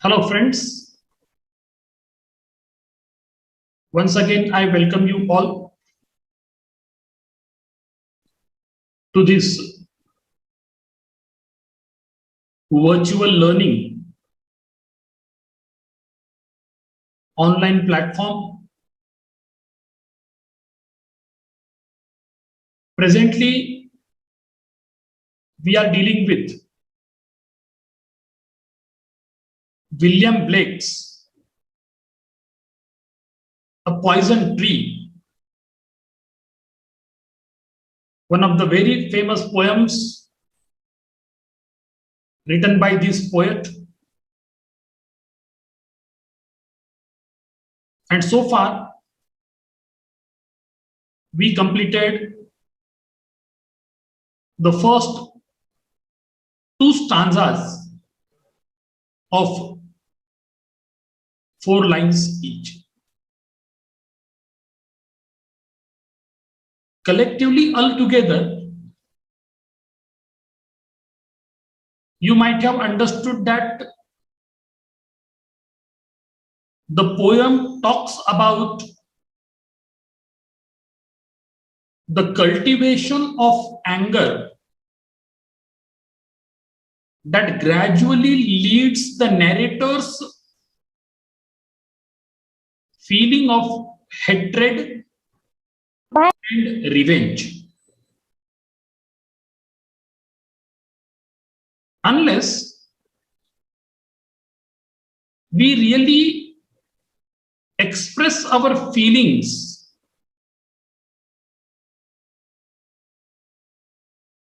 Hello friends, once again I welcome you all to this virtual learning online platform. Presently, we are dealing with William Blake's A Poison Tree, one of the very famous poems written by this poet. And so far, we completed the first two stanzas of 4 lines each. Collectively, altogether, you might have understood that the poem talks about the cultivation of anger that gradually leads the narrator's feeling of hatred and revenge. Unless we really express our feelings,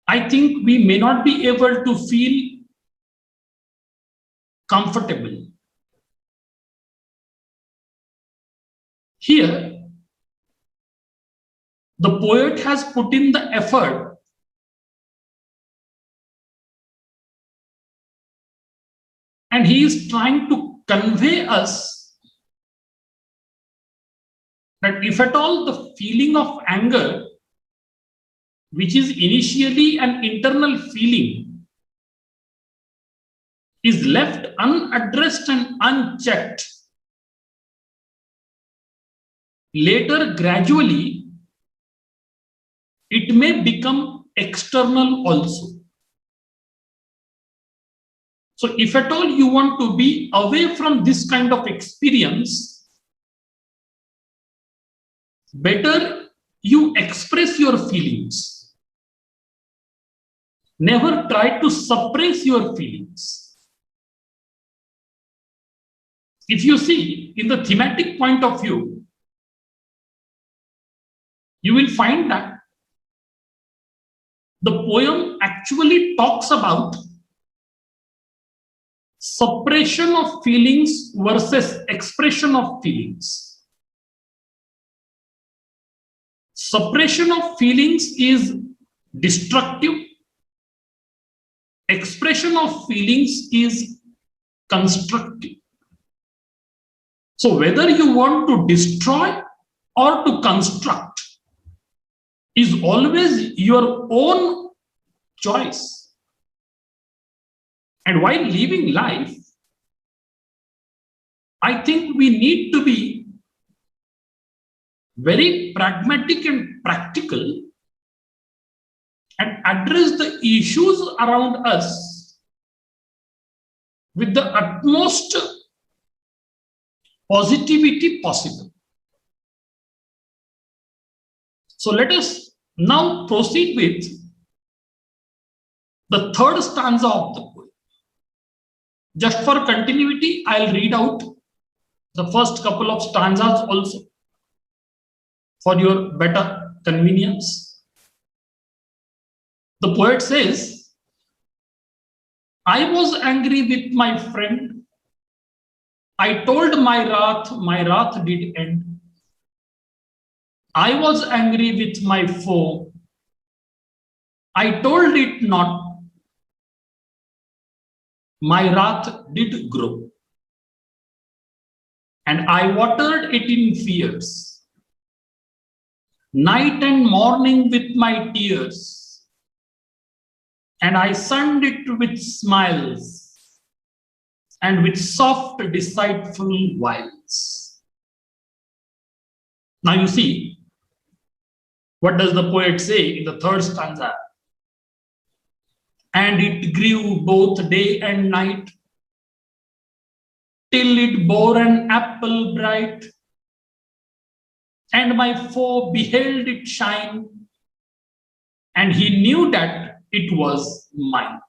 I think we may not be able to feel comfortable. Here, the poet has put in the effort and he is trying to convey us that if at all the feeling of anger, which is initially an internal feeling, is left unaddressed and unchecked, later gradually it may become external also. So if at all you want to be away from this kind of experience, better you express your feelings. Never try to suppress your feelings. If you see in the thematic point of view, you will find that the poem actually talks about suppression of feelings versus expression of feelings. Suppression of feelings is destructive. Expression of feelings is constructive. So whether you want to destroy or to construct is always your own choice. And while living life, I think we need to be very pragmatic and practical and address the issues around us with the utmost positivity possible. So let us now proceed with the third stanza of the poem. Just for continuity, I'll read out the first couple of stanzas also for your better convenience. The poet says, I was angry with my friend. I told my wrath did end. I was angry with my foe. I told it not. My wrath did grow, and I watered it in fears, night and morning with my tears, and I sunned it with smiles, and with soft, deceitful wiles. Now you see, what does the poet say in the third stanza? And it grew both day and night, till it bore an apple bright, and my foe beheld it shine, and he knew that it was mine.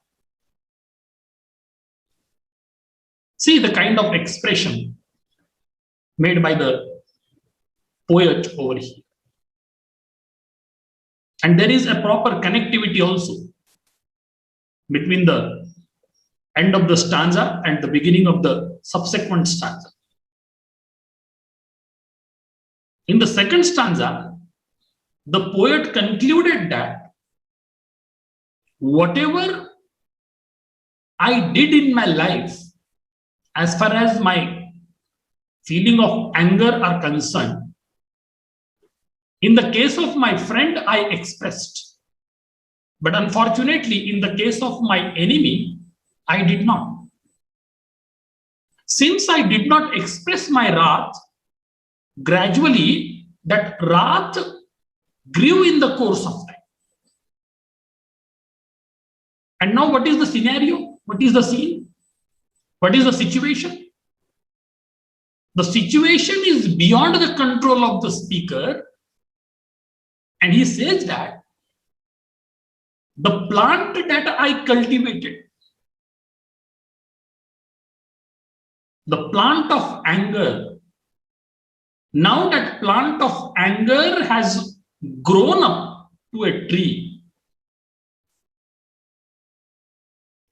See the kind of expression made by the poet over here. And there is a proper connectivity also between the end of the stanza and the beginning of the subsequent stanza. In the second stanza, the poet concluded that whatever I did in my life, as far as my feeling of anger are concerned, in the case of my friend, I expressed. But unfortunately, in the case of my enemy, I did not. Since I did not express my wrath, gradually that wrath grew in the course of time. And now what is the scenario? What is the scene? What is the situation? The situation is beyond the control of the speaker, and he says that the plant that I cultivated, the plant of anger, now that plant of anger has grown up to a tree.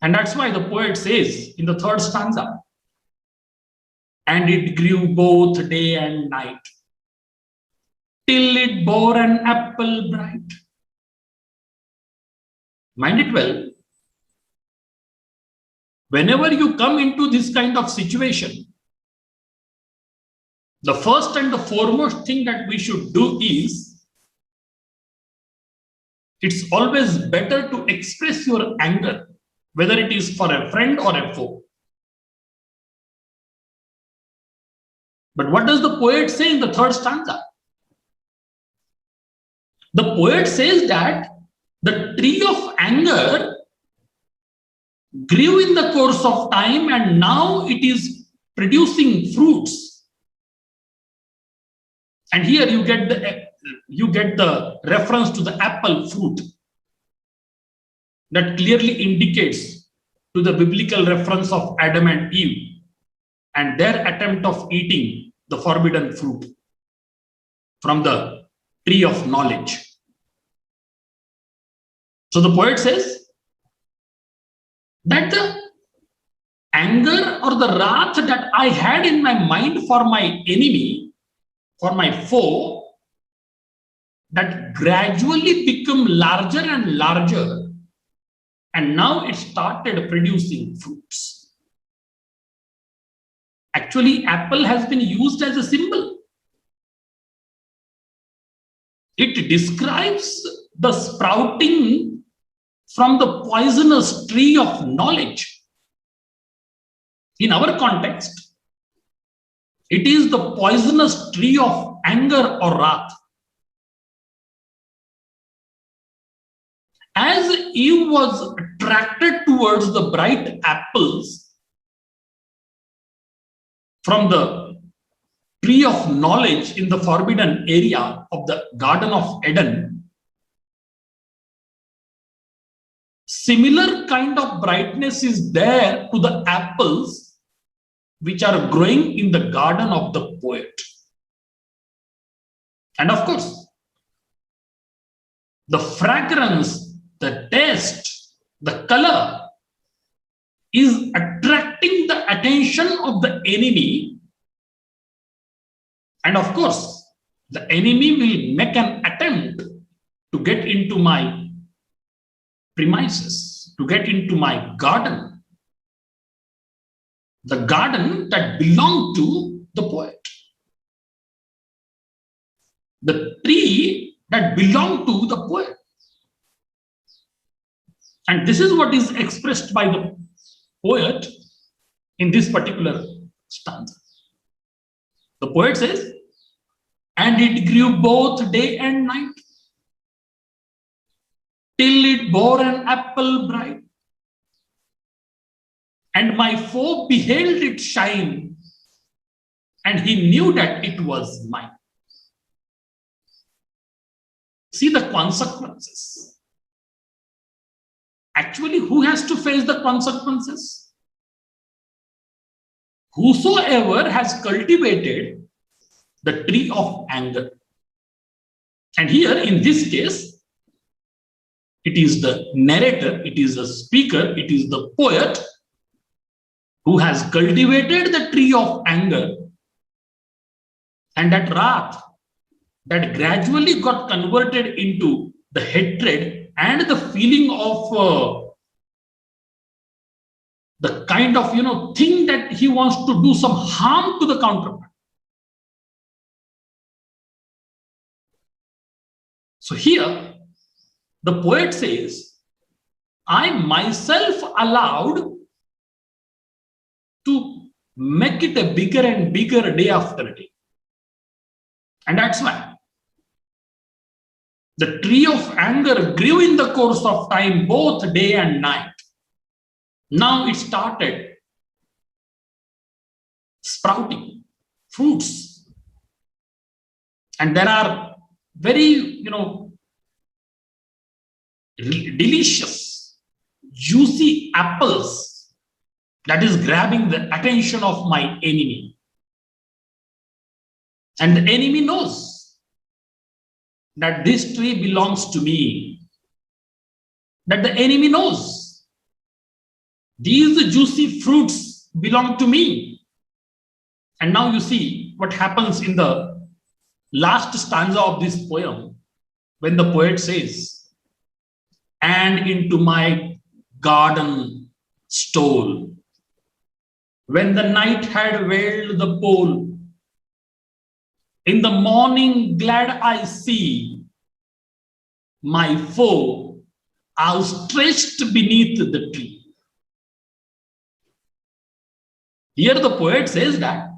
And that's why the poet says in the third stanza, and it grew both day and night, till it bore an apple bright. Mind it well, whenever you come into this kind of situation, the first and the foremost thing that we should do is, it's always better to express your anger, whether it is for a friend or a foe. But what does the poet say in the third stanza? The poet says that the tree of anger grew in the course of time and now it is producing fruits. And here you get the reference to the apple fruit that clearly indicates to the biblical reference of Adam and Eve and their attempt of eating the forbidden fruit from the tree of knowledge. So the poet says that the anger or the wrath that I had in my mind for my enemy, for my foe, that gradually become larger and larger, and now it started producing fruits. Actually, apple has been used as a symbol. It describes the sprouting from the poisonous tree of knowledge. In our context, it is the poisonous tree of anger or wrath. As Eve was attracted towards the bright apples from the tree of knowledge in the forbidden area of the Garden of Eden, similar kind of brightness is there to the apples which are growing in the garden of the poet. And of course, the fragrance, the taste, the color is attracting the attention of the enemy. And of course, the enemy will make an attempt to get into my premises, to get into my garden. The garden that belonged to the poet. The tree that belonged to the poet. And this is what is expressed by the poet in this particular stanza. The poet says, and it grew both day and night, till it bore an apple bright. And my foe beheld it shine, and he knew that it was mine. See the consequences. Actually, who has to face the consequences? Whosoever has cultivated the tree of anger. And here, in this case, it is the narrator, it is the speaker, it is the poet who has cultivated the tree of anger, and that wrath that gradually got converted into the hatred and the feeling of the kind of thing that he wants to do some harm to the counterpart. So here the poet says, I myself allowed to make it a bigger and bigger day after day. And that's why the tree of anger grew in the course of time, both day and night. Now it started sprouting fruits. And there are very, delicious, juicy apples that is grabbing the attention of my enemy. And the enemy knows that this tree belongs to me. That the enemy knows these juicy fruits belong to me. And now you see what happens in the last stanza of this poem, when the poet says, and into my garden stole, when the night had veiled the pole, in the morning glad I see my foe outstretched beneath the tree. Here the poet says that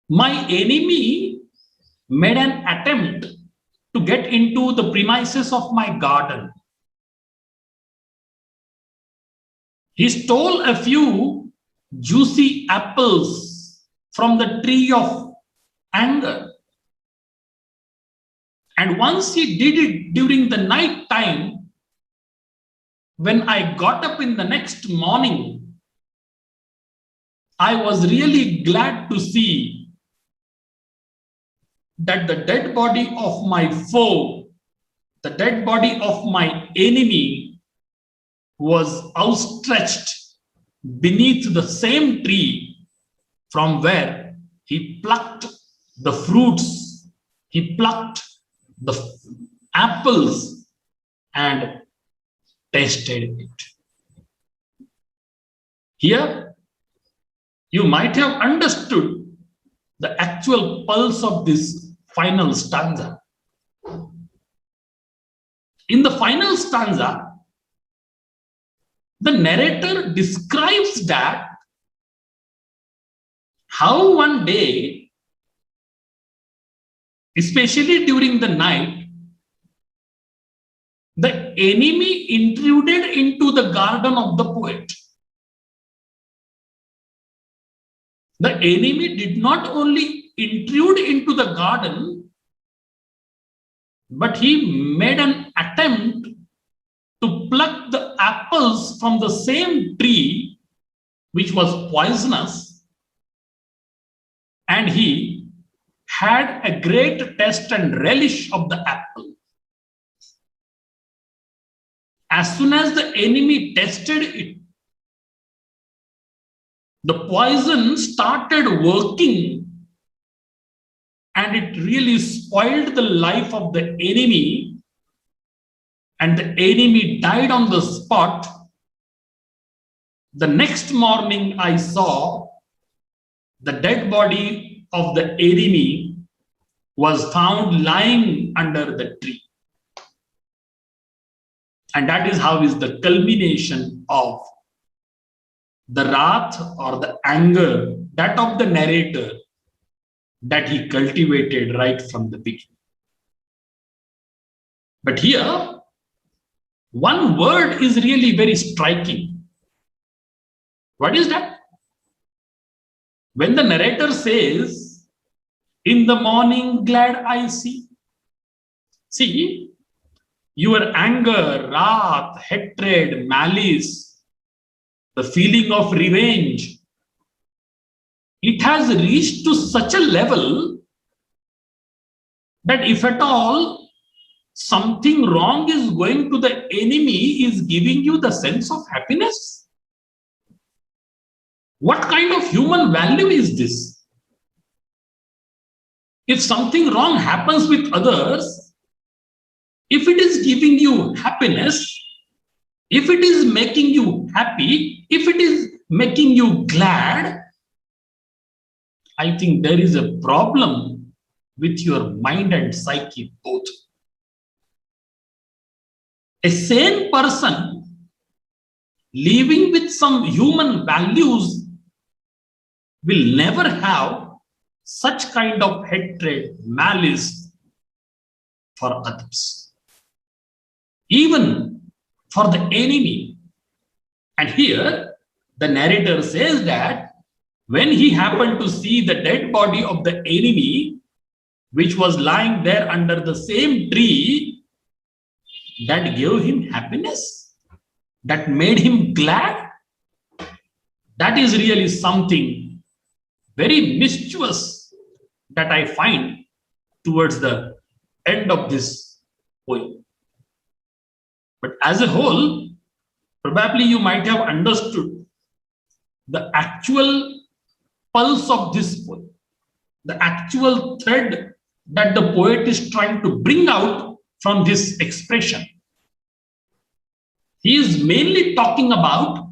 my enemy made an attempt to get into the premises of my garden. He stole a few juicy apples from the tree of anger. And once he did it during the night time, when I got up in the next morning, I was really glad to see that the dead body of my foe, the dead body of my enemy, was outstretched beneath the same tree from where he plucked the fruits, he plucked the apples and tasted it. Here, you might have understood the actual pulse of this final stanza. In the final stanza, the narrator describes that how one day, especially during the night, the enemy intruded into the garden of the poet. The enemy did not only intrude into the garden, but he made an attempt to pluck the apples from the same tree which was poisonous, and he had a great taste and relish of the apple. As soon as the enemy tasted it, the poison started working, and it really spoiled the life of the enemy, and the enemy died on the spot. The next morning, I saw the dead body of the enemy was found lying under the tree. And that is how is the culmination of the wrath or the anger, that of the narrator, that he cultivated right from the beginning. But here, one word is really very striking. What is that? When the narrator says, "In the morning glad I see." See, your anger, wrath, hatred, malice, the feeling of revenge, it has reached to such a level that if at all something wrong is going to the enemy, is giving you the sense of happiness. What kind of human value is this? If something wrong happens with others, if it is giving you happiness, if it is making you happy, if it is making you glad, I think there is a problem with your mind and psyche both. A sane person living with some human values will never have such kind of hatred, malice for others, even for the enemy. And here the narrator says that when he happened to see the dead body of the enemy, which was lying there under the same tree, that gave him happiness, that made him glad. That is really something very mischievous that I find towards the end of this poem. But as a whole, probably you might have understood the actual pulse of this poem, the actual thread that the poet is trying to bring out from this expression. He is mainly talking about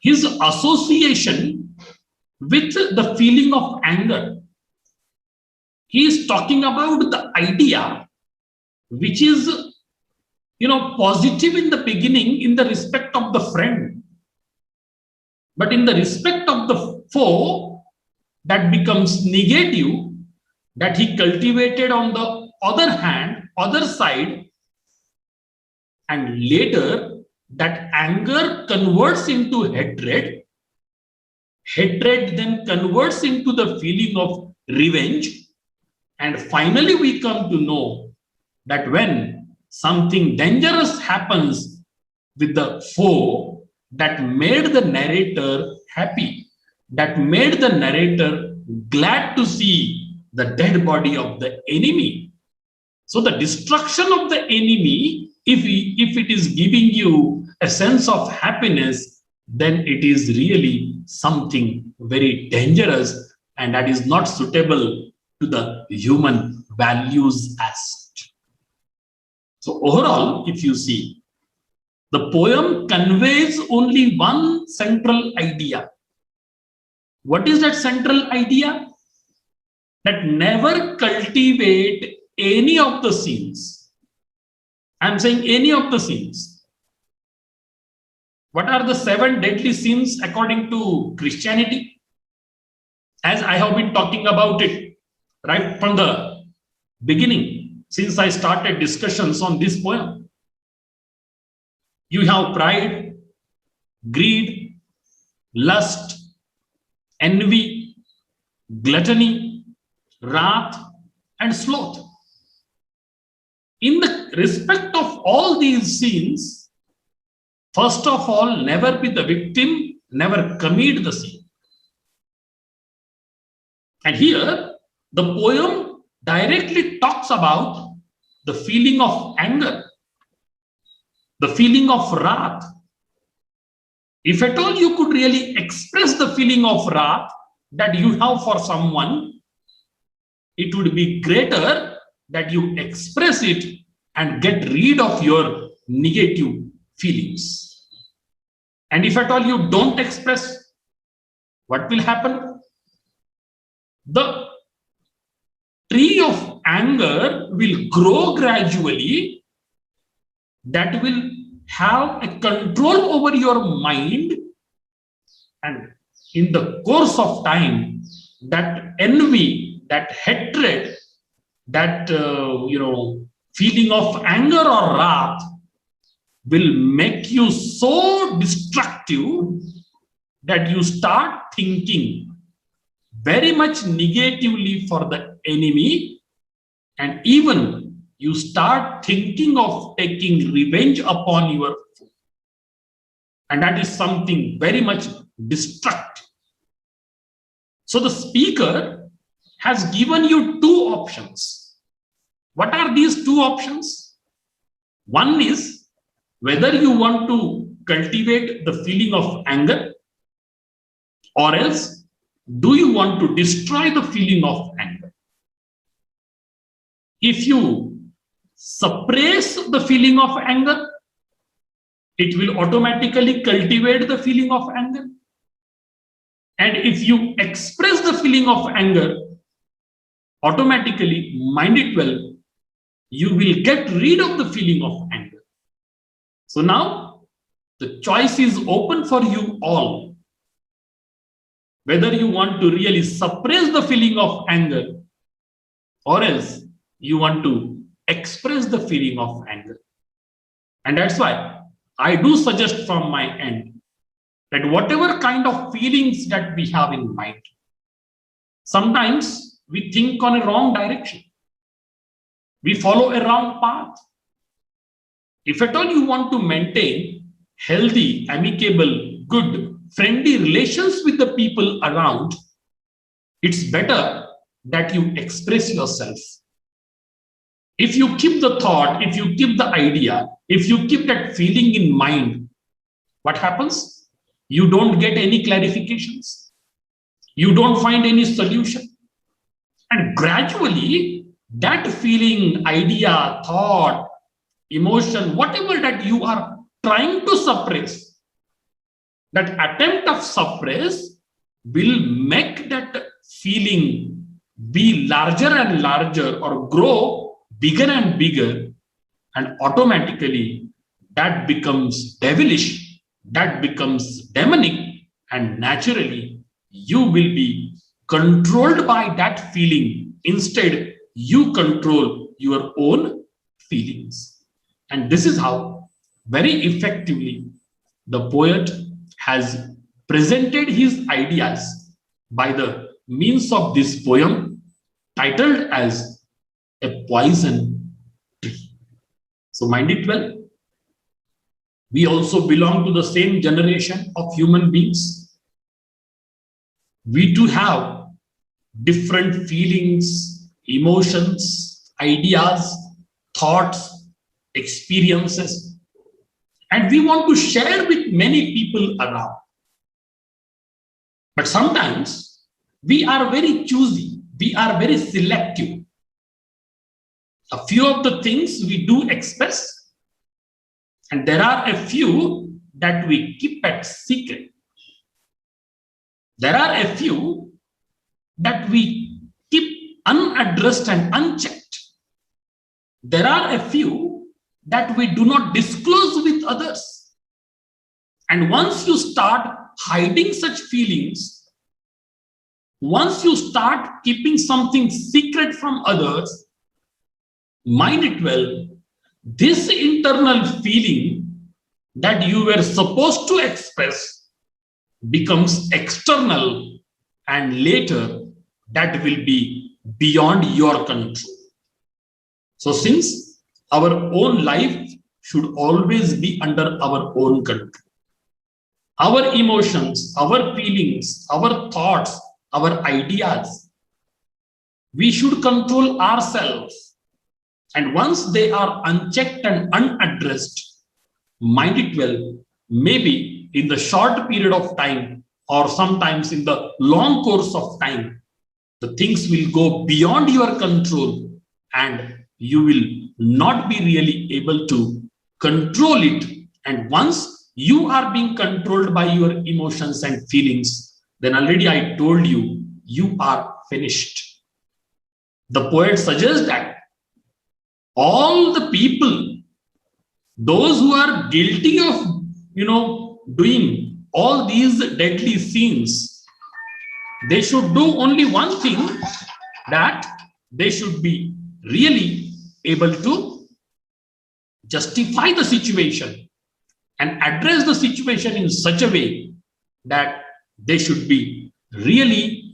his association with the feeling of anger. He is talking about the idea which is, positive in the beginning in the respect of the friend. But in the respect of the foe, that becomes negative, that he cultivated on the other side, and later that anger converts into hatred. Hatred then converts into the feeling of revenge. And finally, we come to know that when something dangerous happens with the foe, that made the narrator happy, that made the narrator glad to see the dead body of the enemy. So the destruction of the enemy, if it is giving you a sense of happiness, then it is really something very dangerous, and that is not suitable to the human values as such. So overall, if you see, the poem conveys only one central idea. What is that central idea? That never cultivate any of the sins. I'm saying any of the sins. What are the 7 deadly sins according to Christianity? As I have been talking about it right from the beginning, since I started discussions on this poem. You have pride, greed, lust, envy, gluttony, wrath, and sloth. In the respect of all these sins, first of all, never be the victim, never commit the sin. And here, the poem directly talks about the feeling of anger, the feeling of wrath. If at all you could really express the feeling of wrath that you have for someone, it would be greater that you express it and get rid of your negative feelings. And if at all you don't express, what will happen? The tree of anger will grow gradually, that will have a control over your mind, And in the course of time, that envy, that hatred, that feeling of anger or wrath will make you so destructive that you start thinking very much negatively for the enemy, and even you start thinking of taking revenge upon your foe. And that is something very much destructive. So the speaker has given you two options. What are these two options? One is whether you want to cultivate the feeling of anger, or else do you want to destroy the feeling of anger? If you suppress the feeling of anger, it will automatically cultivate the feeling of anger. And if you express the feeling of anger, automatically, mind it well, you will get rid of the feeling of anger. So now the choice is open for you all, whether you want to really suppress the feeling of anger, or else you want to express the feeling of anger. And that's why I do suggest from my end that whatever kind of feelings that we have in mind, sometimes we think on a wrong direction. We follow a wrong path. If at all you want to maintain healthy, amicable, good, friendly relations with the people around, it's better that you express yourself. If you keep the thought, if you keep the idea, if you keep that feeling in mind, what happens? You don't get any clarifications. You don't find any solution. And gradually, that feeling, idea, thought, emotion, whatever that you are trying to suppress, that attempt of suppress will make that feeling be larger and larger, or grow bigger and bigger, and automatically that becomes devilish, that becomes demonic, and naturally you will be controlled by that feeling. Instead, you control your own feelings. And this is how very effectively the poet has presented his ideas by the means of this poem titled as A Poison Tree. So mind it well, we also belong to the same generation of human beings. We too have different feelings, emotions, ideas, thoughts, experiences, and we want to share with many people around. But sometimes we are very choosy, we are very selective. A few of the things we do express, and there are a few that we keep at secret. There are a few that we keep unaddressed and unchecked. There are a few that we do not disclose with others. And once you start hiding such feelings, once you start keeping something secret from others, mind it well, this internal feeling that you were supposed to express becomes external, and later that will be beyond your control. So since our own life should always be under our own control, our emotions, our feelings, our thoughts, our ideas, we should control ourselves. And once they are unchecked and unaddressed, mind it well, maybe in the short period of time, or sometimes in the long course of time, the things will go beyond your control, and you will not be really able to control it. And once you are being controlled by your emotions and feelings, then already I told you, you are finished. The poet suggests that all the people, those who are guilty of, doing all these deadly scenes, they should do only one thing, that they should be really able to justify the situation and address the situation in such a way that they should be really,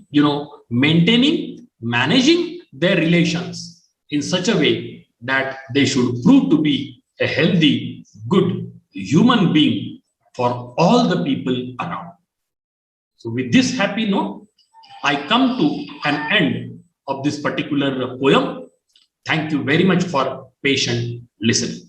maintaining, managing their relations in such a way that they should prove to be a healthy, good human being for all the people around. So with this happy note, I come to an end of this particular poem. Thank you very much for patient listening.